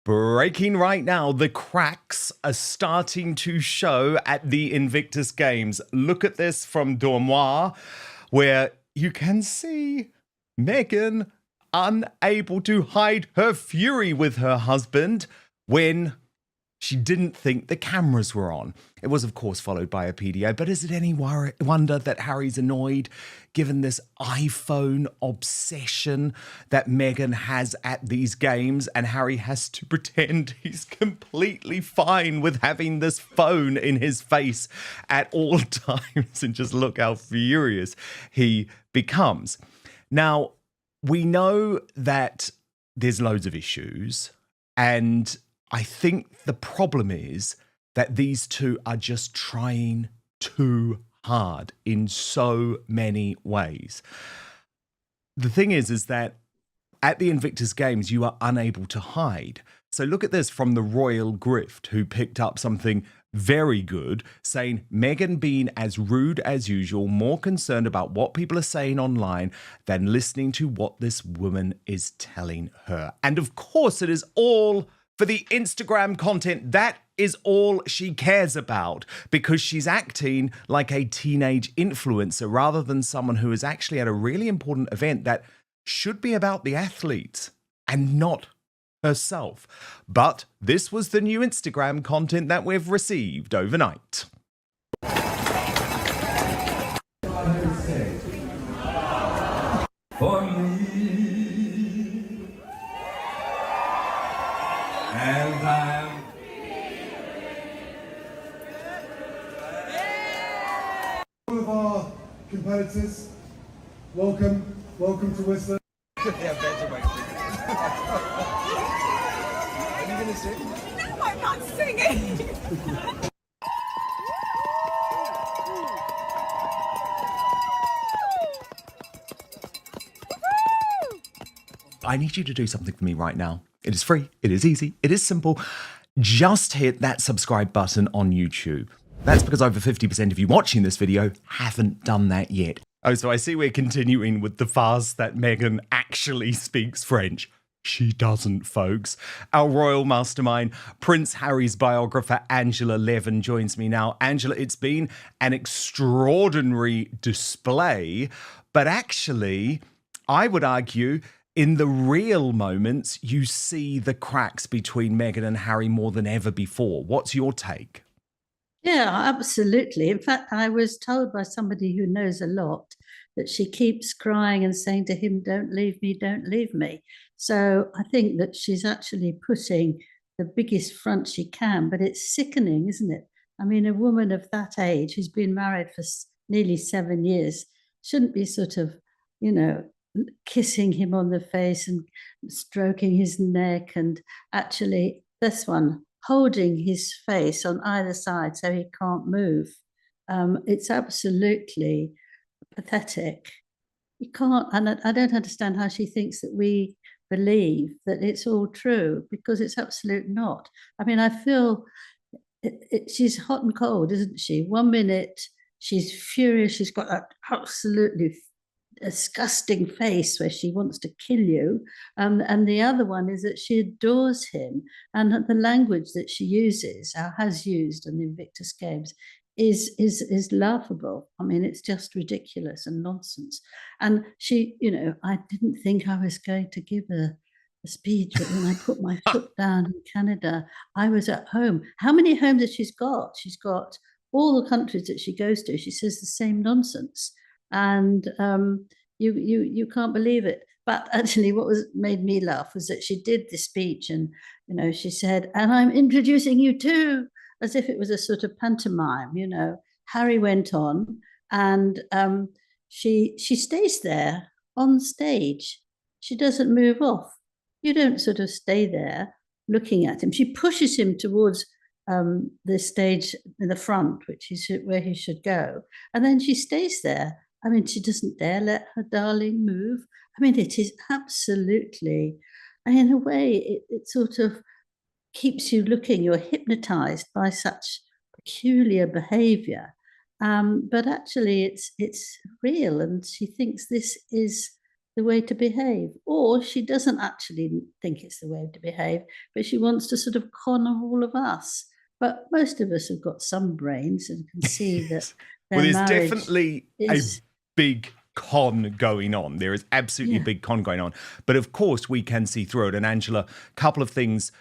Breaking right now, the cracks are starting to show at the Invictus Games. Look at this from Dormois, where you can see Meghan unable to hide her fury with her husband when she didn't think the cameras were on. It was, of course, followed by a PDA, but is it any wonder that Harry's annoyed given this iPhone obsession that Meghan has at these games, and Harry has to pretend he's completely fine with having this phone in his face at all times, and just look how furious he becomes. Now, we know that there's loads of issues, and I think the problem is that these two are just trying too hard in so many ways. The thing is that at the Invictus Games, you are unable to hide. So look at this from the Royal Grift, who picked up something very good, saying Meghan being as rude as usual, more concerned about what people are saying online than listening to what this woman is telling her. And of course, it is all for the Instagram content. That is all she cares about, because she's acting like a teenage influencer rather than someone who is actually at a really important event that should be about the athletes and not herself. But this was the new Instagram content that we've received overnight. For me, and I'm all of our competitors, welcome to Whistler. Are you going to sing? No, I'm not singing. I need you to do something for me right now. It is free, it is easy, it is simple. Just hit that subscribe button on YouTube. That's because over 50% of you watching this video haven't done that yet. Oh, so I see we're continuing with the farce that Meghan actually speaks French. She doesn't, folks. Our royal mastermind, Prince Harry's biographer, Angela Levin, joins me now. Angela, it's been an extraordinary display, but actually, I would argue, in the real moments, you see the cracks between Meghan and Harry more than ever before. What's your take? Yeah, absolutely. In fact, I was told by somebody who knows a lot that she keeps crying and saying to him, "Don't leave me, don't leave me." So I think that she's actually putting the biggest front she can, but it's sickening, isn't it? I mean, a woman of that age who's been married for nearly 7 years shouldn't be sort of, kissing him on the face and stroking his neck, and actually this one holding his face on either side so he can't move. It's absolutely pathetic. You can't, and I don't understand how she thinks that we believe that it's all true, because it's absolute not. I mean, I feel she's hot and cold, isn't she? 1 minute she's furious, she's got that absolutely disgusting face where she wants to kill you, and the other one is that she adores him, and the language that she uses or has used in the Invictus Games is laughable. I mean, it's just ridiculous and nonsense. And she, I didn't think I was going to give a speech, but when I put my foot down in Canada, I was at home. How many homes has she's got? She's got all the countries that she goes to. She says the same nonsense, and you can't believe it. But actually, what made me laugh was that she did the speech, and she said, "And I'm introducing you to," as if it was a sort of pantomime. Harry went on, and she stays there on stage. She doesn't move off. You don't sort of stay there looking at him. She pushes him towards the stage in the front, which is where he should go, and then she stays there. I mean, she doesn't dare let her darling move. I mean, it is absolutely, and in a way, it sort of keeps you looking. You're hypnotized by such peculiar behavior. But actually, it's real, and she thinks this is the way to behave. Or she doesn't actually think it's the way to behave, but she wants to sort of con all of us. But most of us have got some brains and can see that Well, their there's marriage definitely a is... big con going on. There is absolutely a big con going on. But of course, we can see through it. And Angela, a couple of things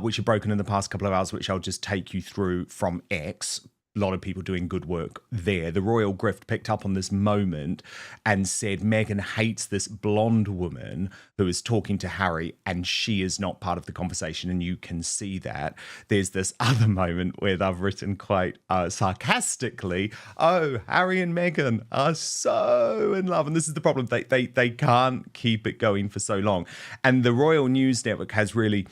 which are broken in the past couple of hours, which I'll just take you through from X. A lot of people doing good work there. The Royal Grift picked up on this moment and said Meghan hates this blonde woman who is talking to Harry and she is not part of the conversation, and you can see that. There's this other moment where they've written quite sarcastically, oh, Harry and Meghan are so in love. And this is the problem. They can't keep it going for so long. And the Royal News Network has really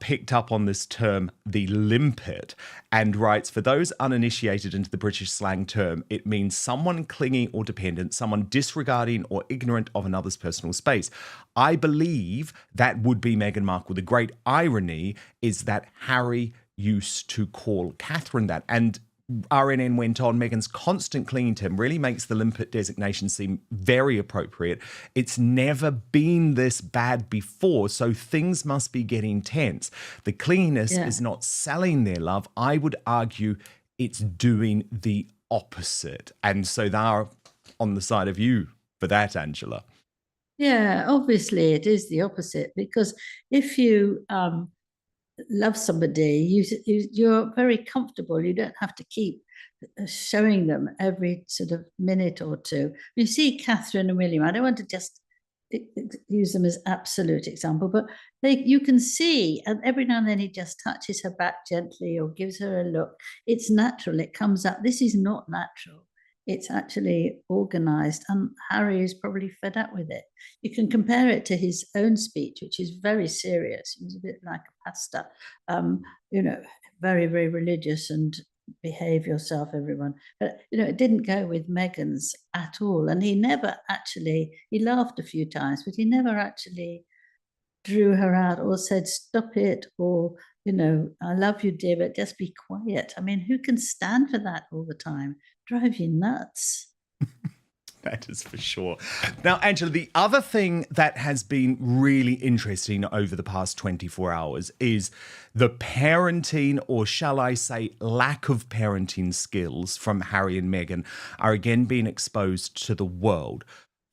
picked up on this term, the limpet, and writes, for those uninitiated into the British slang term, it means someone clingy or dependent, someone disregarding or ignorant of another's personal space. I believe that would be Meghan Markle. The great irony is that Harry used to call Catherine that. And RNN went on, Meghan's constant clinging to him really makes the limpet designation seem very appropriate. It's never been this bad before, so things must be getting tense. The clinginess is not selling their love. I would argue it's doing the opposite. And so they're on the side of you for that, Angela. Yeah, obviously it is the opposite, because if you love somebody, you're very comfortable. You don't have to keep showing them every sort of minute or two. You see Catherine and William, I don't want to just use them as absolute example, but you can see, and every now and then he just touches her back gently or gives her a look. It's natural. It comes up. This is not natural. It's actually organized, and Harry is probably fed up with it. You can compare it to his own speech, which is very serious. He was a bit like a pastor, very, very religious and behave yourself, everyone. But, it didn't go with Meghan's at all. And he laughed a few times, but he never actually drew her out or said, stop it, or, I love you, dear, but just be quiet. I mean, who can stand for that all the time? Drive you nuts. That is for sure. Now, Angela, the other thing that has been really interesting over the past 24 hours is the parenting, or shall I say lack of parenting skills from Harry and Meghan are again being exposed to the world.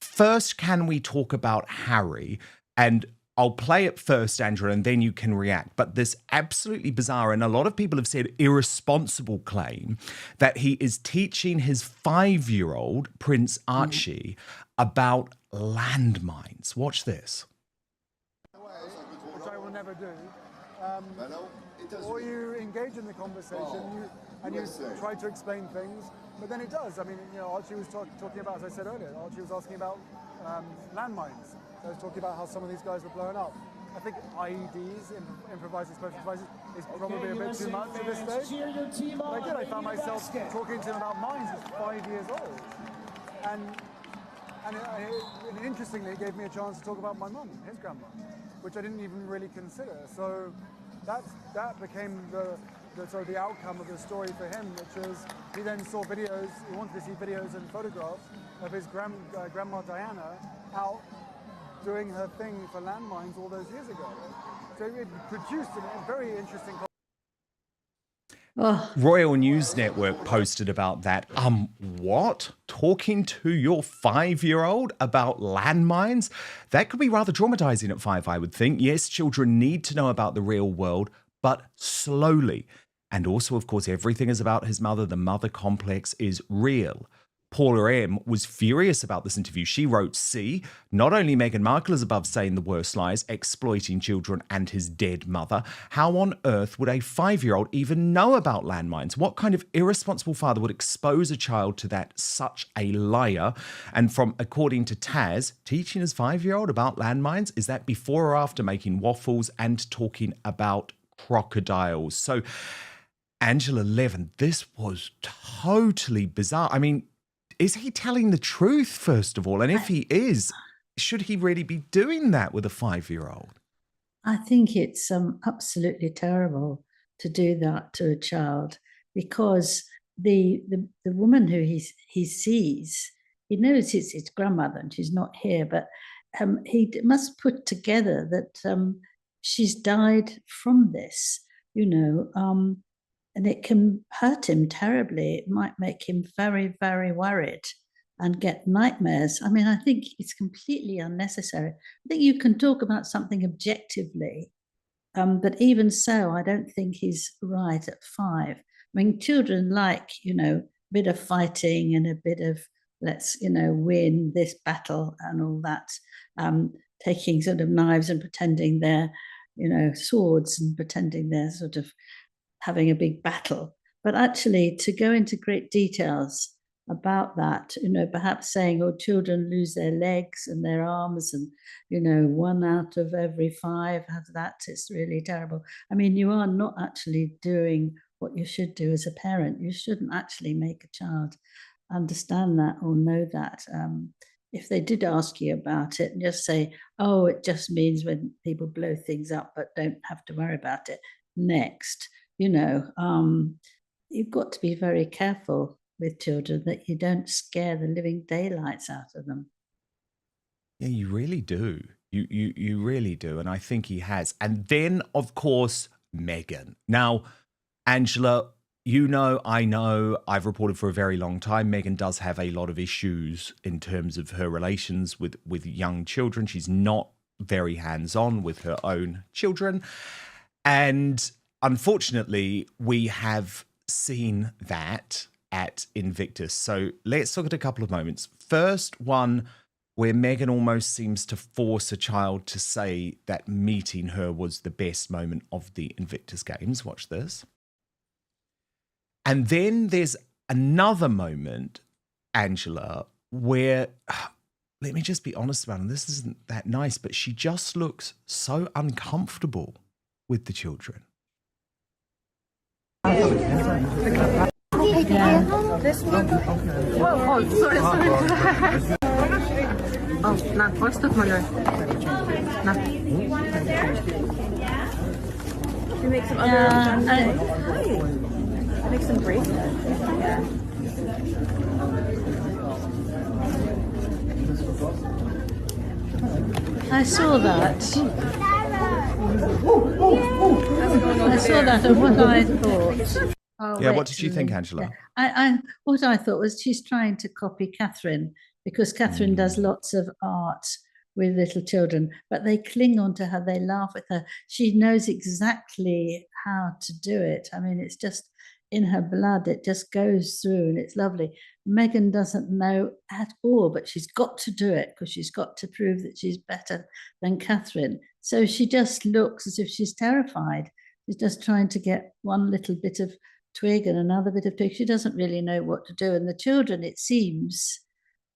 First, can we talk about Harry? And I'll play it first, Angela, and then you can react. But this absolutely bizarre, and a lot of people have said irresponsible claim that he is teaching his 5-year-old, Prince Archie, about landmines. Watch this. Which I will never do. Or you engage in the conversation and you try to explain things, but then it does. I mean, Archie was talking about, as I said earlier, Archie was asking about landmines. I was talking about how some of these guys were blowing up. I think IEDs, improvised explosive devices, is probably a bit too much at this stage. But I found myself talking to him about mines as 5 years old. And interestingly, it gave me a chance to talk about my mum, his grandma, which I didn't even really consider. So that became the outcome of the story for him, which is he then saw videos, he wanted to see videos and photographs of his grandma Diana out doing her thing for landmines all those years ago. So it produced a very interesting... Royal News Network posted about that. What? Talking to your 5-year-old about landmines? That could be rather traumatizing at 5, I would think. Yes, children need to know about the real world, but slowly. And also, of course, everything is about his mother. The mother complex is real. Paula M. was furious about this interview. She wrote, see, not only Meghan Markle is above saying the worst lies, exploiting children and his dead mother, how on earth would a 5-year-old even know about landmines? What kind of irresponsible father would expose a child to that? Such a liar. And according to Taz, teaching his 5-year-old about landmines, is that before or after making waffles and talking about crocodiles? So, Angela Levin, this was totally bizarre. I mean, is he telling the truth, first of all? And if he is, should he really be doing that with a 5-year-old? I think it's absolutely terrible to do that to a child, because the woman who he sees, he knows it's his grandmother and she's not here, but must put together that she's died from this, and it can hurt him terribly. It might make him very, very worried and get nightmares. I mean, I think it's completely unnecessary. I think you can talk about something objectively, but even so, I don't think he's right at 5. I mean, children like, a bit of fighting and a bit of let's, win this battle and all that, taking sort of knives and pretending they're, swords and pretending they're sort of having a big battle. But actually, to go into great details about that, perhaps saying, oh, children lose their legs and their arms, and, 1 out of every 5 have that. It's really terrible. I mean, you are not actually doing what you should do as a parent. You shouldn't actually make a child understand that or know that. If they did ask you about it, just say, oh, it just means when people blow things up, but don't have to worry about it. Next, you've got to be very careful with children that you don't scare the living daylights out of them. Yeah, you really do. You really do. And I think he has. And then, of course, Meghan. Now, Angela, I know, I've reported for a very long time, Meghan does have a lot of issues in terms of her relations with young children. She's not very hands-on with her own children. And unfortunately, we have seen that at Invictus. So let's look at a couple of moments. First one, where Meghan almost seems to force a child to say that meeting her was the best moment of the Invictus Games. Watch this. And then there's another moment, Angela, where, let me just be honest about it, this isn't that nice, but she just looks so uncomfortable with the children. Yeah. This one. Oh, sorry. Oh, na, ось тут малюй. Na. You make some other. Make some bracelets. Yeah. I saw that. I saw that, and what I thought. Oh, yeah, what did you think, Angela? Yeah. What I thought was she's trying to copy Catherine, because Catherine does lots of art with little children, but they cling on to her, they laugh with her. She knows exactly how to do it. I mean, it's just in her blood, it just goes through, and it's lovely. Meghan doesn't know at all, but she's got to do it because she's got to prove that she's better than Catherine. So she just looks as if she's terrified. She's just trying to get one little bit of twig and another bit of twig. She doesn't really know what to do. And the children, it seems,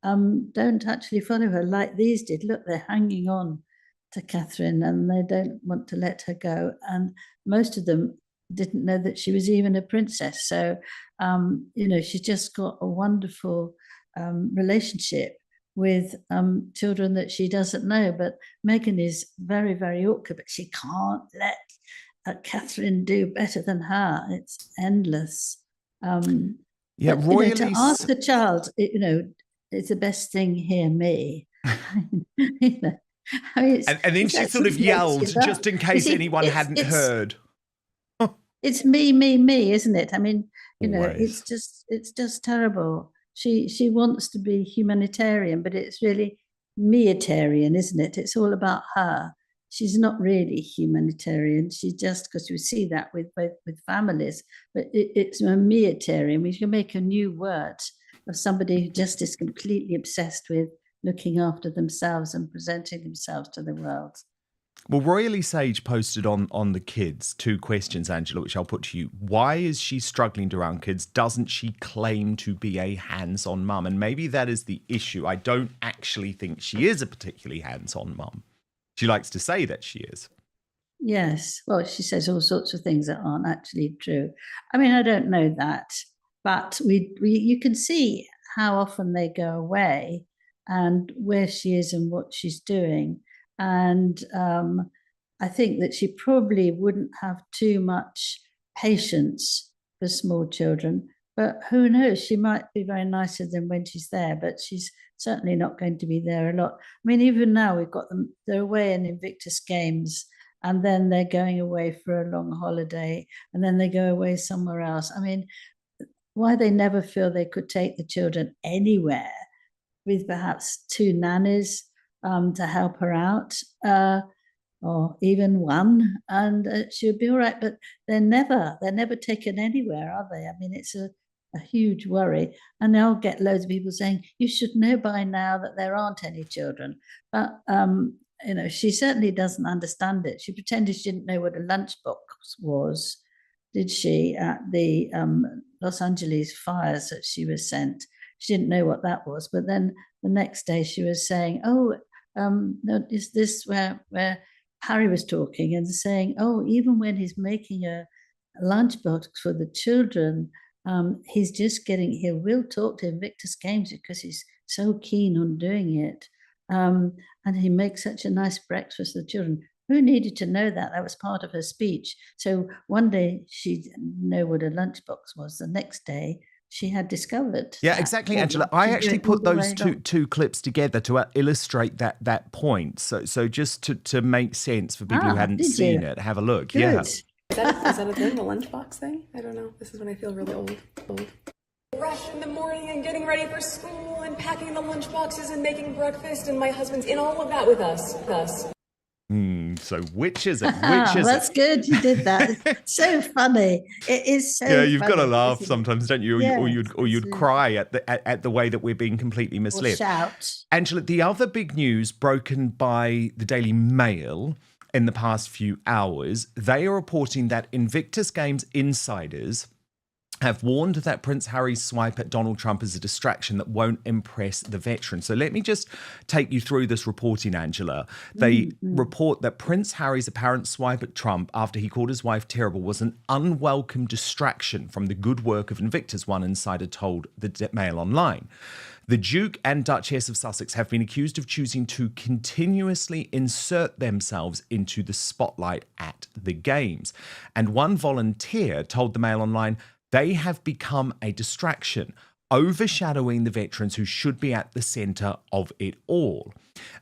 don't actually follow her like these did. Look, they're hanging on to Catherine and they don't want to let her go. And most of them didn't know that she was even a princess. So, she's just got a wonderful relationship with children that she doesn't know. But Meghan is very, very awkward, but she can't let Catherine do better than her. It's endless. Yeah, royally to ask a child, it's the best thing, hear me. I mean, and then she sort of yelled just in case anyone hadn't heard. It's me, isn't it? I mean, it's just terrible. She wants to be humanitarian, but it's really meitarian, isn't it? It's all about her. She's not really humanitarian. She just, because you see that with families, but it's a meitarian. We can make a new word of somebody who just is completely obsessed with looking after themselves and presenting themselves to the world. Well, Royally Sage posted on the kids 2 questions, Angela, which I'll put to you. Why is she struggling around kids? Doesn't she claim to be a hands-on mum? And maybe that is the issue. I don't actually think she is a particularly hands-on mum. She likes to say that she is. Yes. Well, she says all sorts of things that aren't actually true. I mean, I don't know that, but you can see how often they go away and where she is and what she's doing. And I think that she probably wouldn't have too much patience for small children, But who knows? She might be very nice to them when she's there, but she's certainly not going to be there a lot. I mean, even now we've got them, they're away in Invictus Games, and then they're going away for a long holiday, and then they go away somewhere else. I mean, why they never feel they could take the children anywhere with perhaps two nannies to help her out, or even one, and she'll be all right. But they're never taken anywhere, are they? I mean, it's a huge worry. And I'll get loads of people saying, you should know by now that there aren't any children. But, you know, she certainly doesn't understand it. She pretended she didn't know what a lunchbox was, did she, at the Los Angeles fires that she was sent. She didn't know what that was. But then the next day she was saying, oh, no, is this where Harry was talking and saying, oh, even when he's making a lunchbox for the children, he's just he will talk to Invictus Games because he's so keen on doing it. And he makes such a nice breakfast for the children. Who needed to know that? That was part of her speech. So one day she didn't know what a lunchbox was. The next day she had discovered. Yeah, exactly, Angela. I actually put those two clips together to illustrate that point. So just to make sense for people who hadn't seen it, have a look. Good. Yeah. Is that a thing, the lunchbox thing? I don't know. This is when I feel really old. Rush in the morning and getting ready for school and packing the lunchboxes and making breakfast, and my husband's in all of that with us. So which is it? Which is That's it? good. You did that. It's so funny. It is so. Yeah, you've funny, got to laugh isn't it? sometimes, don't you? Yes, or you'd cry at the way that we're being completely Or misled. shout. Angela, the other big news broken by the Daily Mail in the past few hours, they are reporting that Invictus Games insiders have warned that Prince Harry's swipe at Donald Trump is a distraction that won't impress the veterans. So let me just take you through this reporting, Angela. They report that Prince Harry's apparent swipe at Trump after he called his wife terrible was an unwelcome distraction from the good work of Invictus, one insider told the Mail Online. The Duke and Duchess of Sussex have been accused of choosing to continuously insert themselves into the spotlight at the Games. And one volunteer told the Mail Online, they have become a distraction, overshadowing the veterans who should be at the centre of it all.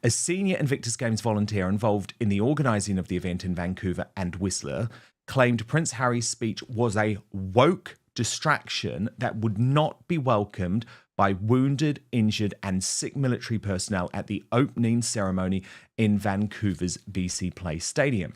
A senior Invictus Games volunteer involved in the organising of the event in Vancouver and Whistler claimed Prince Harry's speech was a woke distraction that would not be welcomed by wounded, injured and sick military personnel at the opening ceremony in Vancouver's BC Place Stadium.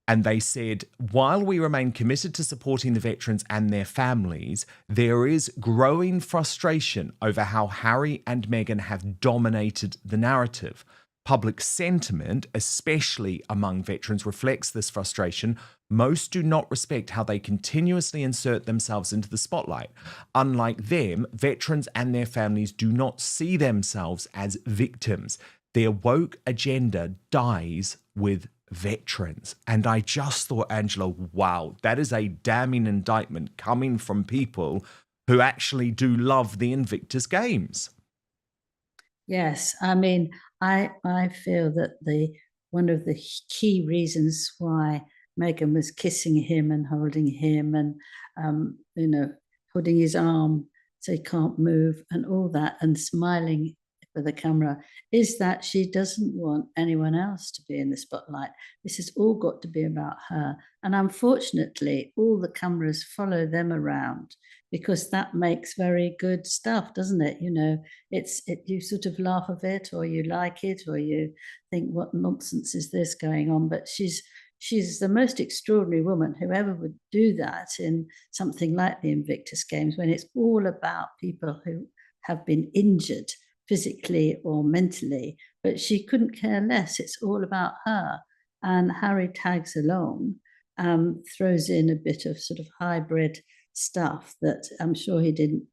And they said, while we remain committed to supporting the veterans and their families, there is growing frustration over how Harry and Meghan have dominated the narrative. Public sentiment, especially among veterans, reflects this frustration. Most do not respect how they continuously insert themselves into the spotlight. Unlike them, veterans and their families do not see themselves as victims. Their woke agenda dies with veterans. And I just thought, Angela, wow, that is a damning indictment coming from people who actually do love the Invictus Games. Yes, I mean, I feel that one of the key reasons why Meghan was kissing him and holding him and you know, holding his arm so he can't move and all that and smiling for the camera is that she doesn't want anyone else to be in the spotlight. This has all got to be about her. And unfortunately, all the cameras follow them around because that makes very good stuff, doesn't it? You know, you sort of laugh at it or you like it or you think, what nonsense is this going on? But she's the most extraordinary woman, whoever would do that in something like the Invictus Games, when it's all about people who have been injured physically or mentally, but she couldn't care less. It's all about her. And Harry tags along, throws in a bit of sort of hybrid stuff that I'm sure he didn't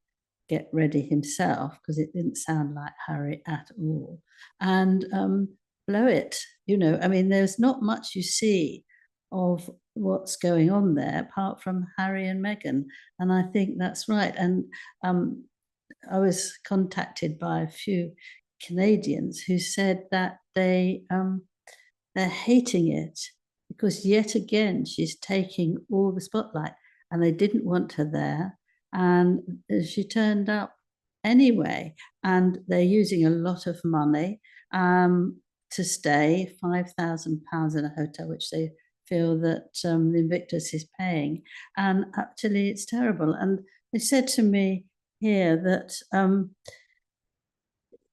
get ready himself because it didn't sound like Harry at all. And blow it, you know. I mean, there's not much you see of what's going on there apart from Harry and Meghan. And I think that's right. And I was contacted by a few Canadians who said that they're hating it because yet again she's taking all the spotlight and they didn't want her there. and she turned up anyway. And they're using a lot of money to stay, £5,000 in a hotel, which they feel that Invictus is paying. And actually, it's terrible. And they said to me here that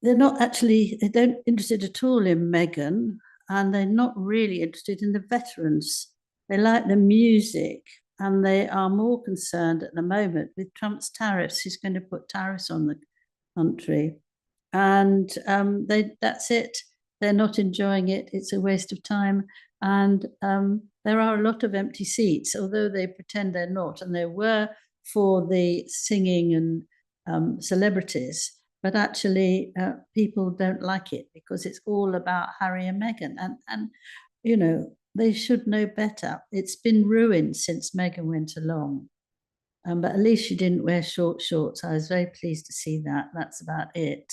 they're not actually, they don't interested at all in Meghan, and they're not really interested in the veterans. They like the music, and they are more concerned at the moment with Trump's tariffs. He's going to put tariffs on the country, and that's it. They're not enjoying it. It's a waste of time, and there are a lot of empty seats, although they pretend they're not, and there were for the singing and celebrities. But actually, people don't like it because it's all about Harry and Meghan, and you know, they should know better. It's been ruined since Meghan went along. But at least she didn't wear short shorts. I was very pleased to see that. That's about it.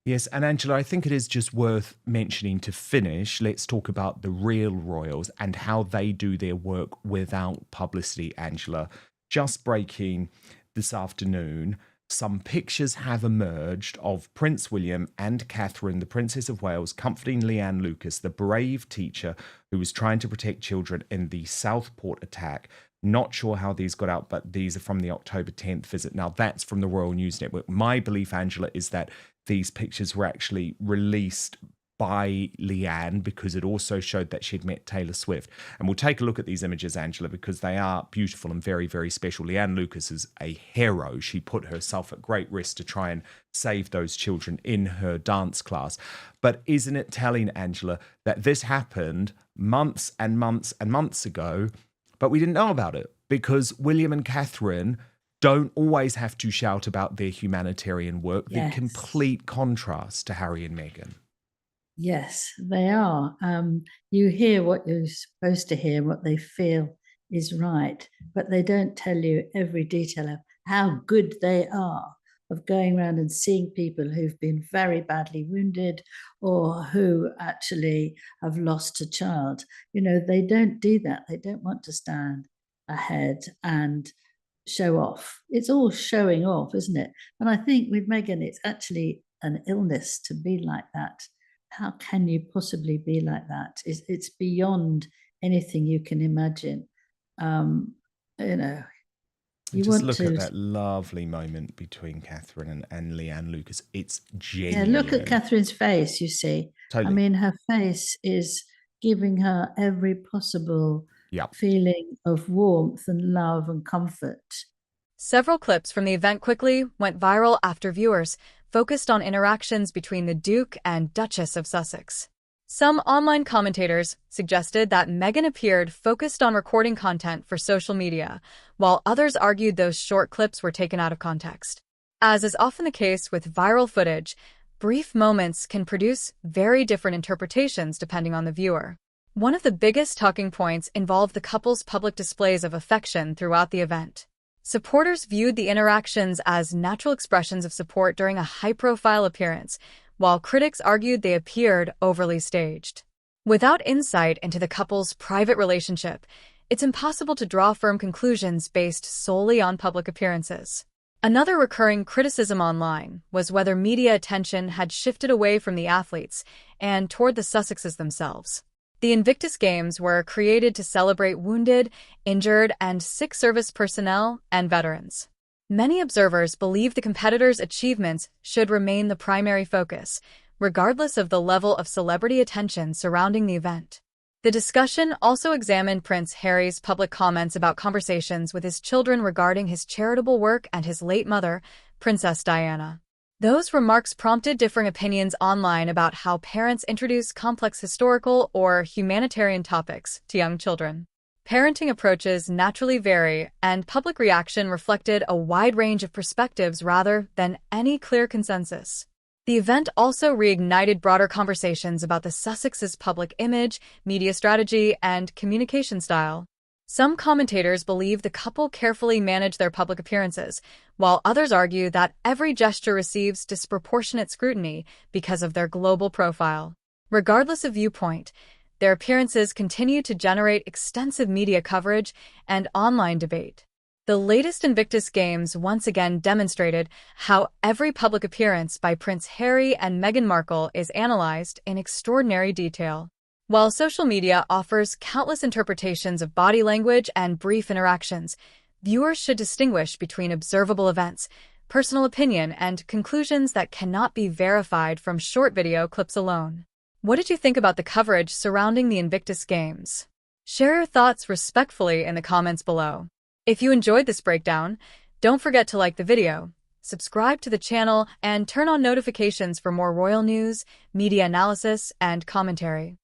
Yes, and Angela, I think it is just worth mentioning to finish. Let's talk about the real royals and how they do their work without publicity, Angela. Just breaking this afternoon, some pictures have emerged of Prince William and Catherine, the Princess of Wales, comforting Leanne Lucas, the brave teacher who was trying to protect children in the Southport attack. Not sure how these got out, but these are from the October 10th visit. Now, that's from the Royal News Network. My belief, Angela, is that these pictures were actually released by Leanne because it also showed that she'd met Taylor Swift. And we'll take a look at these images, Angela, because they are beautiful and very, very special. Leanne Lucas is a hero. She put herself at great risk to try and save those children in her dance class. But isn't it telling, Angela, that this happened months and months and months ago, but we didn't know about it because William and Catherine don't always have to shout about their humanitarian work. Yes. The complete contrast to Harry and Meghan. Yes, they are. You hear what you're supposed to hear, what they feel is right, but they don't tell you every detail of how good they are of going around and seeing people who've been very badly wounded or who actually have lost a child. You know, they don't do that. They don't want to stand ahead and show off. It's all showing off, isn't it? And I think with Meghan, it's actually an illness to be like that. How can you possibly be like that? It's beyond anything you can imagine. You know, you just want look to at that lovely moment between Catherine and Leanne Lucas. It's genuine. Yeah, look at Catherine's face, you see. Totally. I mean, her face is giving her every possible feeling of warmth and love and comfort. Several clips from the event quickly went viral after viewers focused on interactions between the Duke and Duchess of Sussex. Some online commentators suggested that Meghan appeared focused on recording content for social media, while others argued those short clips were taken out of context. As is often the case with viral footage, brief moments can produce very different interpretations depending on the viewer. One of the biggest talking points involved the couple's public displays of affection throughout the event. Supporters viewed the interactions as natural expressions of support during a high-profile appearance, while critics argued they appeared overly staged. Without insight into the couple's private relationship, it's impossible to draw firm conclusions based solely on public appearances. Another recurring criticism online was whether media attention had shifted away from the athletes and toward the Sussexes themselves. The Invictus Games were created to celebrate wounded, injured, and sick service personnel and veterans. Many observers believe the competitors' achievements should remain the primary focus, regardless of the level of celebrity attention surrounding the event. The discussion also examined Prince Harry's public comments about conversations with his children regarding his charitable work and his late mother, Princess Diana. Those remarks prompted differing opinions online about how parents introduce complex historical or humanitarian topics to young children. Parenting approaches naturally vary, and public reaction reflected a wide range of perspectives rather than any clear consensus. The event also reignited broader conversations about the Sussexes' public image, media strategy, and communication style. Some commentators believe the couple carefully manage their public appearances, while others argue that every gesture receives disproportionate scrutiny because of their global profile. Regardless of viewpoint, their appearances continue to generate extensive media coverage and online debate. The latest Invictus Games once again demonstrated how every public appearance by Prince Harry and Meghan Markle is analyzed in extraordinary detail. While social media offers countless interpretations of body language and brief interactions, viewers should distinguish between observable events, personal opinion, and conclusions that cannot be verified from short video clips alone. What did you think about the coverage surrounding the Invictus Games? Share your thoughts respectfully in the comments below. If you enjoyed this breakdown, don't forget to like the video, subscribe to the channel, and turn on notifications for more royal news, media analysis, and commentary.